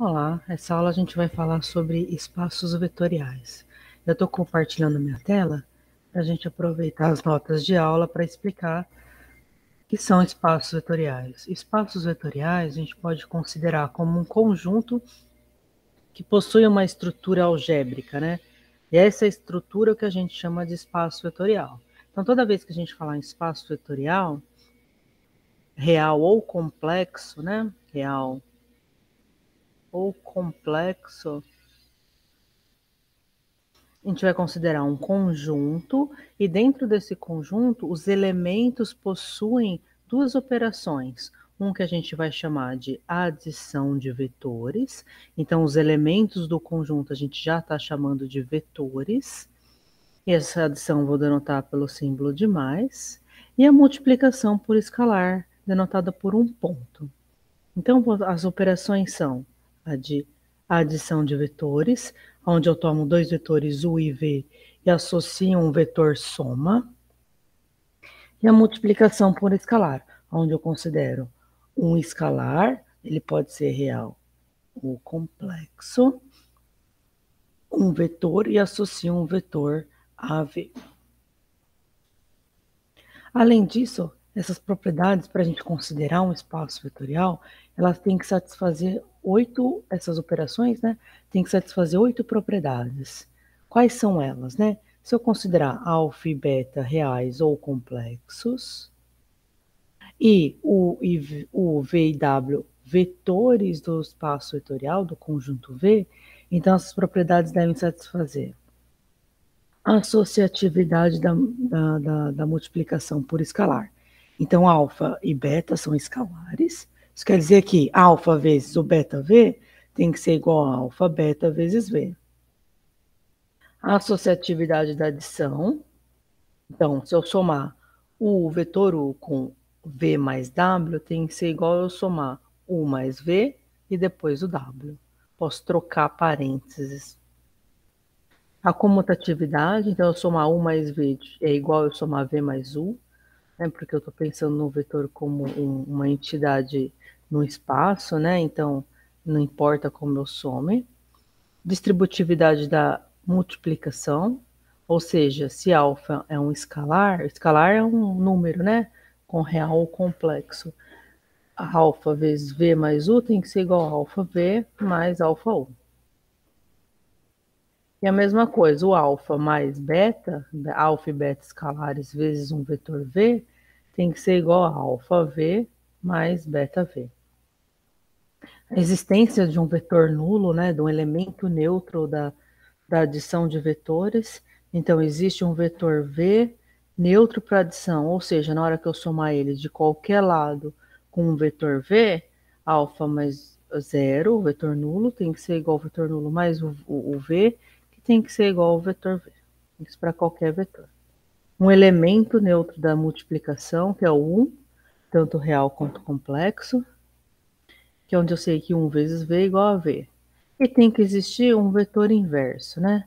Olá, essa aula a gente vai falar sobre espaços vetoriais. Eu estou compartilhando minha tela para a gente aproveitar as notas de aula para explicar o que são espaços vetoriais. Espaços vetoriais a gente pode considerar como um conjunto que possui uma estrutura algébrica, né? E essa estrutura é o que a gente chama de espaço vetorial. Então, toda vez que a gente falar em espaço vetorial, real ou complexo, né? Real ou complexo, a gente vai considerar um conjunto, e dentro desse conjunto, os elementos possuem duas operações. Um que a gente vai chamar de adição de vetores. Então, os elementos do conjunto a gente já está chamando de vetores. E essa adição eu vou denotar pelo símbolo de mais. E a multiplicação por escalar, denotada por um ponto. Então, as operações são a de adição de vetores, onde eu tomo dois vetores u e v e associo um vetor soma, e a multiplicação por escalar, onde eu considero um escalar, ele pode ser real ou complexo, um vetor e associo um vetor a v. Além disso, essas propriedades, para a gente considerar um espaço vetorial, elas têm que satisfazer essas operações, né? Tem que satisfazer 8 propriedades. Quais são elas, né? Se eu considerar alfa e beta reais ou complexos, e o V e W vetores do espaço vetorial, do conjunto V, então essas propriedades devem satisfazer a associatividade da multiplicação por escalar. Então, alfa e beta são escalares. Isso quer dizer que alfa vezes o beta V tem que ser igual a alfa beta vezes V. A associatividade da adição. Então, se eu somar o vetor U com V mais W, tem que ser igual a eu somar U mais V e depois o W. Posso trocar parênteses. A comutatividade, então eu somar U mais V é igual a eu somar V mais U, né, porque eu estou pensando no vetor como uma entidade no espaço, né, então não importa como eu some. Distributividade da multiplicação, ou seja, se alfa é um escalar é um número, né, com real ou complexo. A alfa vezes V mais U tem que ser igual a alfa V mais alfa U. E a mesma coisa, o alfa mais beta, alfa e beta escalares vezes um vetor V, tem que ser igual a alfa V mais beta V. A existência de um vetor nulo, né, de um elemento neutro da adição de vetores, então existe um vetor V neutro para adição, ou seja, na hora que eu somar eles de qualquer lado com um vetor V, alfa mais 0, o vetor nulo, tem que ser igual ao vetor nulo mais o V, tem que ser igual ao vetor V. Isso para qualquer vetor. Um elemento neutro da multiplicação, que é o 1, tanto real quanto complexo, que é onde eu sei que 1 vezes V é igual a V. E tem que existir um vetor inverso, né?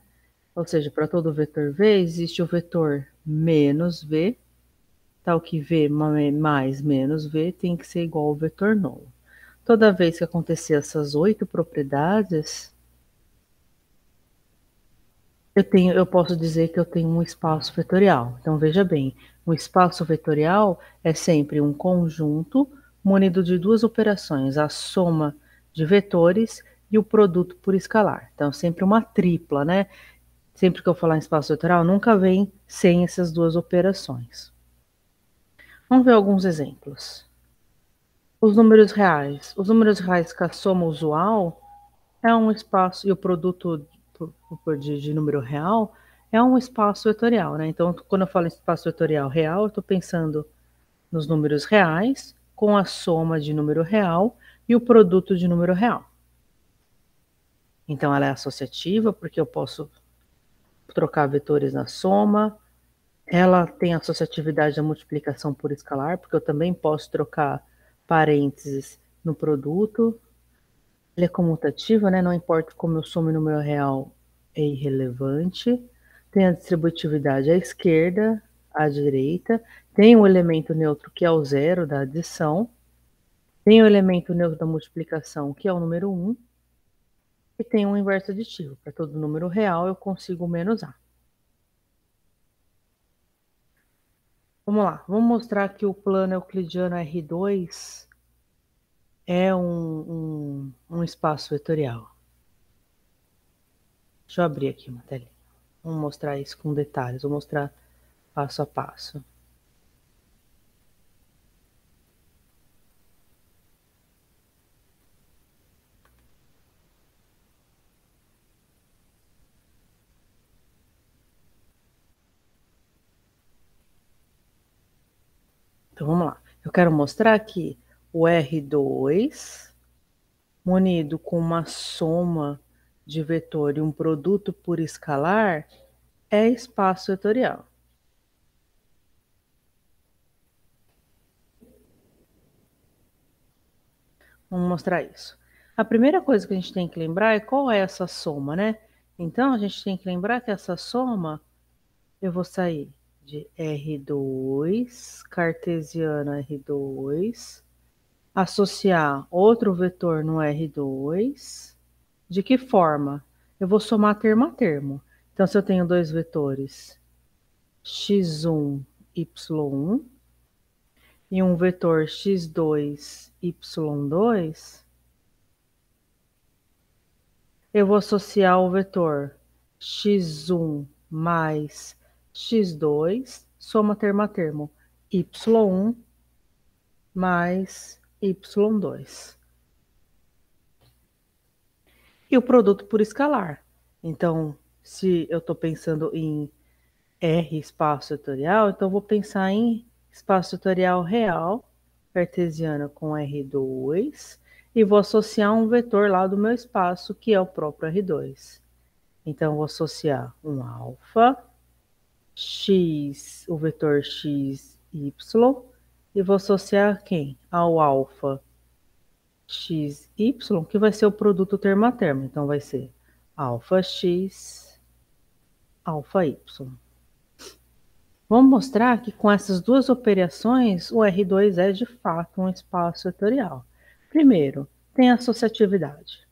Ou seja, para todo vetor V, existe o vetor menos V, tal que V mais menos V tem que ser igual ao vetor nulo. Toda vez que acontecer essas 8 propriedades, eu posso dizer que eu tenho um espaço vetorial. Então, veja bem, um espaço vetorial é sempre um conjunto munido de duas operações, a soma de vetores e o produto por escalar. Então, sempre uma tripla, né? Sempre que eu falar em espaço vetorial, nunca vem sem essas duas operações. Vamos ver alguns exemplos. Os números reais. Os números reais com a soma usual é um espaço, e o produto de número real é um espaço vetorial, né? Então, quando eu falo em espaço vetorial real, eu estou pensando nos números reais com a soma de número real e o produto de número real. Então, ela é associativa, porque eu posso trocar vetores na soma. Ela tem associatividade da multiplicação por escalar, porque eu também posso trocar parênteses no produto. Ele é comutativa, né? Não importa como eu somo o número real, é irrelevante. Tem a distributividade à esquerda, à direita. Tem o elemento neutro, que é o zero da adição. Tem o elemento neutro da multiplicação, que é o número 1. que tem um inverso aditivo. Para todo número real, eu consigo menos A. Vamos lá, vamos mostrar que o plano euclidiano R2 é um espaço vetorial. Deixa eu abrir aqui uma telinha. Vamos mostrar isso com detalhes, vou mostrar passo a passo. Então vamos lá. Eu quero mostrar que o R2, munido com uma soma de vetor e um produto por escalar, é espaço vetorial. Vamos mostrar isso. A primeira coisa que a gente tem que lembrar é qual é essa soma, né? Então, a gente tem que lembrar que essa soma, eu vou sair de R2, cartesiano R2, associar outro vetor no R2. De que forma? Eu vou somar termo a termo. Então, se eu tenho dois vetores, x1, y1, e um vetor x2, y2, eu vou associar o vetor x1 mais x2, soma termo a termo, y1 mais y2. E o produto por escalar. Então, se eu estou pensando em R espaço vetorial, então vou pensar em espaço vetorial real, cartesiano com R2, e vou associar um vetor lá do meu espaço, que é o próprio R2. Então, vou associar um alfa, x, o vetor x, y, e vou associar quem? Ao alfa x, y, que vai ser o produto termo a termo. Então, vai ser alfa x, alfa y. Vamos mostrar que com essas duas operações, o R2 é de fato um espaço vetorial. Primeiro, tem associatividade.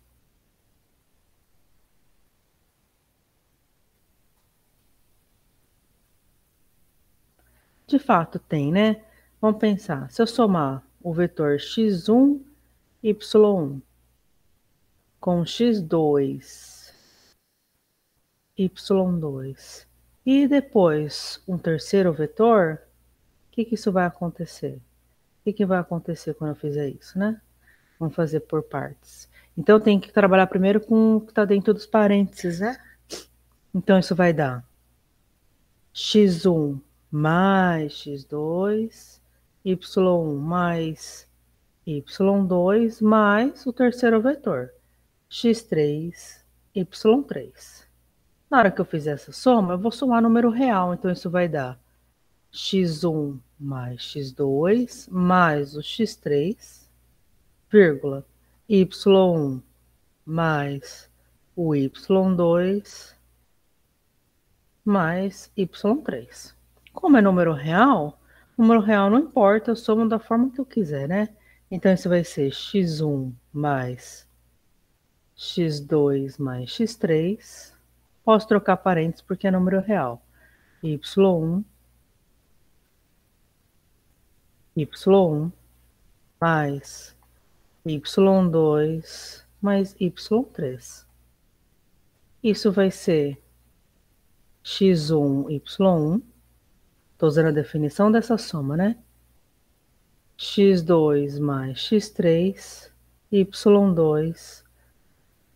De fato tem, né? Vamos pensar, se eu somar o vetor x1, y1 com x2, y2 e depois um terceiro vetor, o que isso vai acontecer? O que vai acontecer quando eu fizer isso, né? Vamos fazer por partes. Então, eu tenho que trabalhar primeiro com o que está dentro dos parênteses, né? Então, isso vai dar x1 mais x2, y1 mais y2, mais o terceiro vetor, x3, y3. Na hora que eu fizer essa soma, eu vou somar número real, então isso vai dar x1 mais x2 mais o x3, vírgula, y1 mais o y2 mais y3. Como é número real não importa, eu somo da forma que eu quiser, né? Então, isso vai ser x1 mais x2 mais x3. Posso trocar parênteses porque é número real. y1, y1 mais y2 mais y3. Isso vai ser x1, y1. Estou usando a definição dessa soma, né? x2 mais x3, y2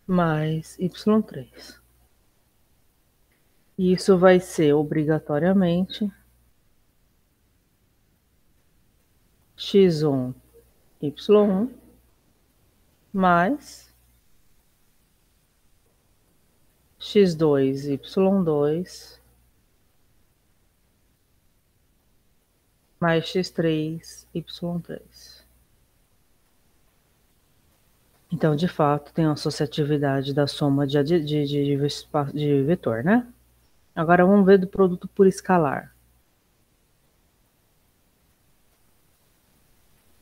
mais y3. E isso vai ser obrigatoriamente x1, y1 mais x2, y2 mais x3, y3. Então, de fato, tem uma associatividade da soma de vetor, né? Agora, vamos ver do produto por escalar.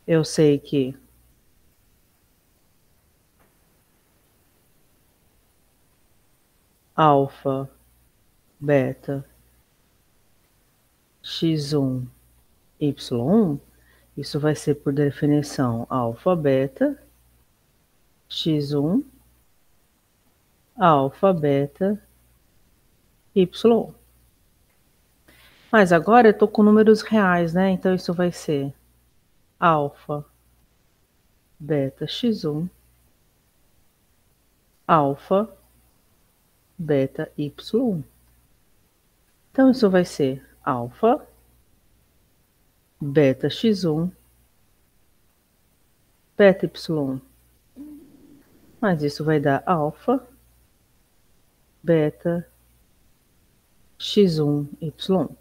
Eu sei que alfa, beta, x1, y1, isso vai ser por definição alfa, beta, x1, alfa, beta, y. Mas agora eu tô com números reais, né? Então isso vai ser alfa, beta, x1, alfa, beta, y1. Então isso vai ser alfa, beta, x1, beta, y1. Mas isso vai dar alfa, beta, x1, y1.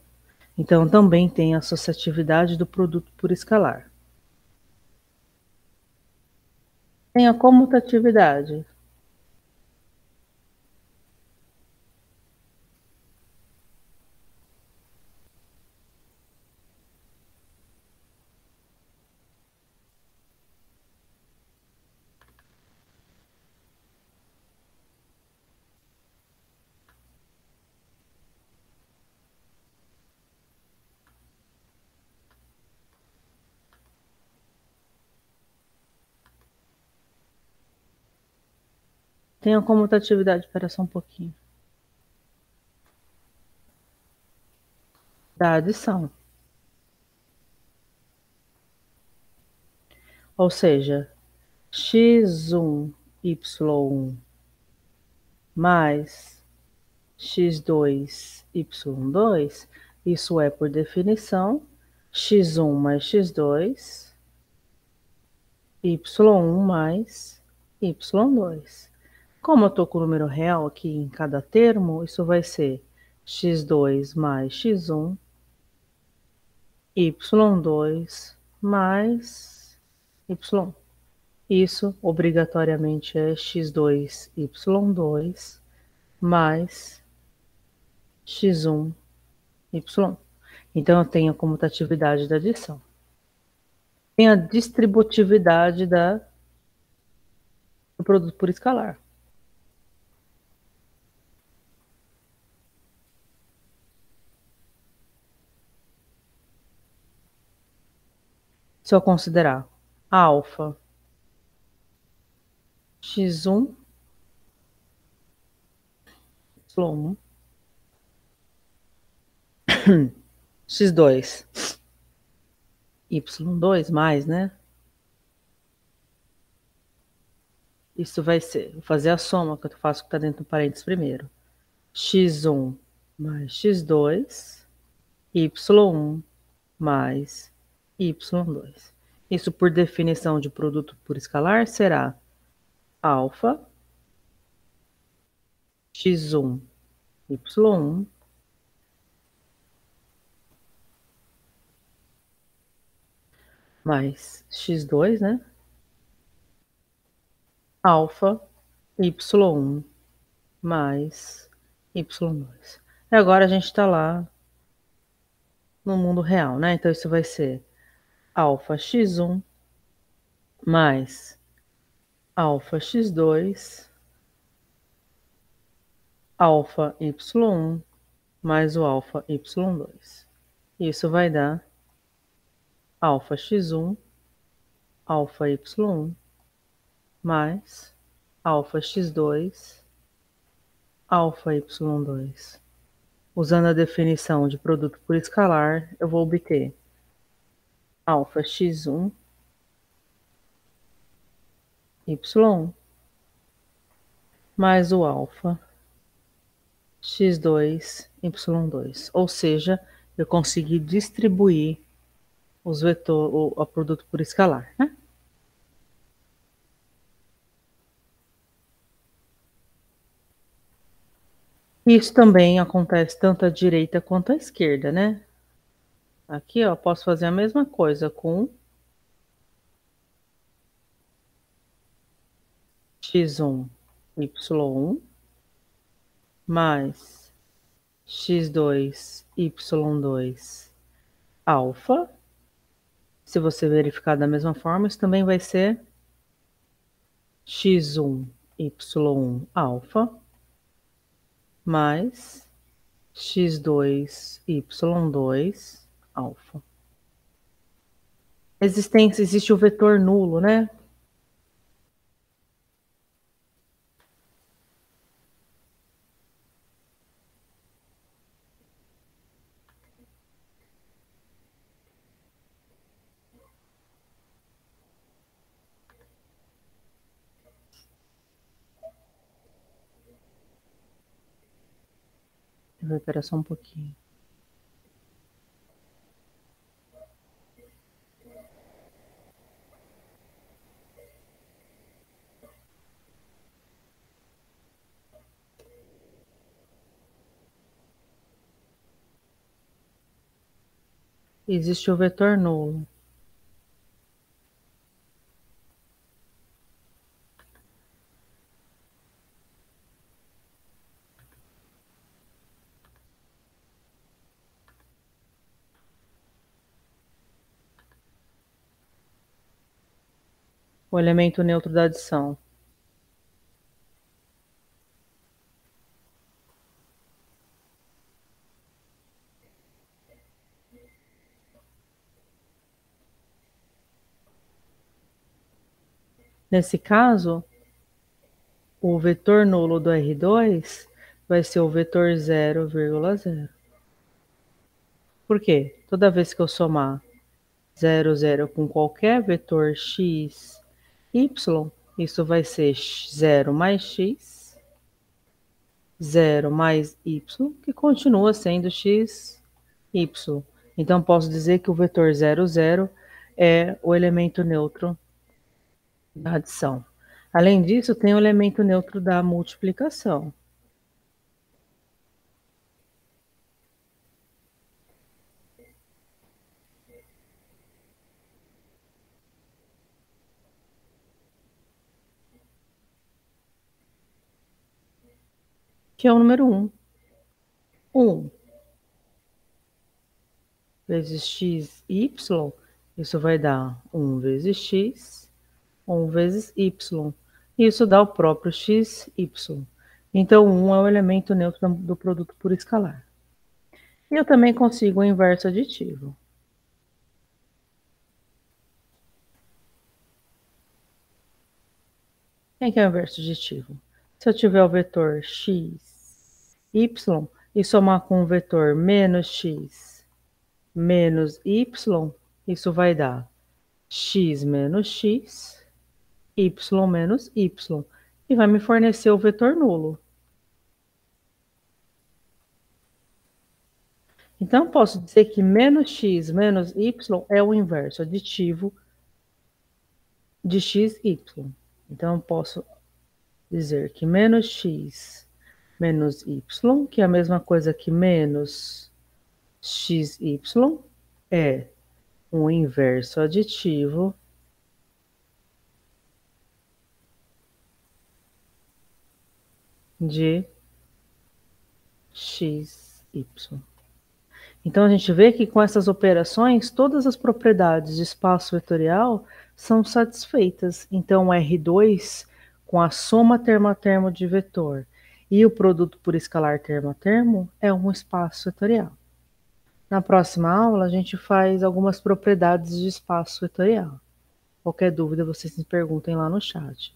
Então também tem a associatividade do produto por escalar. Tem a comutatividade. Tem a comutatividade, espera só um pouquinho. Da adição. Ou seja, x1, y1 mais x2, y2, isso é, por definição, x1 mais x2, y1 mais y2. Como eu estou com o número real aqui em cada termo, isso vai ser x2 mais x1, y2 mais y. Isso obrigatoriamente é x2, y2 mais x1, y. Então eu tenho a comutatividade da adição. Tem a distributividade do produto por escalar. Se eu considerar alfa, x1, y1, x2, y2 mais, né? Isso vai ser, vou fazer a soma que eu faço que está dentro do parênteses primeiro. x1 mais x2, y1 mais y2. Isso por definição de produto por escalar será alfa, x1, y1, mais x2, né? Alfa, y1 mais y2. E agora a gente está lá no mundo real, né? Então isso vai ser alfa x1 mais alfa x2, alfa y1 mais o alfa y2. Isso vai dar alfa x1, alfa y1 mais alfa x2, alfa y2. Usando a definição de produto por escalar, eu vou obter alfa x1, y1 mais o alfa x2, y2. Ou seja, eu consegui distribuir o produto por escalar, né? Isso também acontece tanto à direita quanto à esquerda, né? Aqui, ó, posso fazer a mesma coisa com x1, y1 mais x2, y2 alfa. Se você verificar da mesma forma, isso também vai ser x1, y1 alfa mais x2y2 alfa. Existe o vetor nulo, né? Vou esperar só um pouquinho. Existe o vetor nulo. O elemento neutro da adição. Nesse caso, o vetor nulo do R2 vai ser o vetor 0,0. Por quê? Toda vez que eu somar 0, 0 com qualquer vetor x, y, isso vai ser 0 mais x, 0 mais y, que continua sendo x, y. Então, posso dizer que o vetor 0, 0 é o elemento neutro da adição. Além disso, tem o elemento neutro da multiplicação. Que é o número 1. 1 vezes x, y, isso vai dar 1 vezes x, 1 vezes y. Isso dá o próprio x, y. Então, 1 é o elemento neutro do produto por escalar. E eu também consigo o inverso aditivo. Quem que é o inverso aditivo? Se eu tiver o vetor x, y, e somar com o vetor menos x, menos y, isso vai dar x menos x, y menos y, e vai me fornecer o vetor nulo. Então, posso dizer que menos x menos y é o inverso aditivo de x, y. Então, posso dizer que menos x menos y, que é a mesma coisa que menos xy, é um inverso aditivo de xy. Então, a gente vê que com essas operações, todas as propriedades de espaço vetorial são satisfeitas. Então, R2, com a soma termo a termo de vetor e o produto por escalar termo a termo, é um espaço vetorial. Na próxima aula, a gente faz algumas propriedades de espaço vetorial. Qualquer dúvida, vocês me perguntem lá no chat.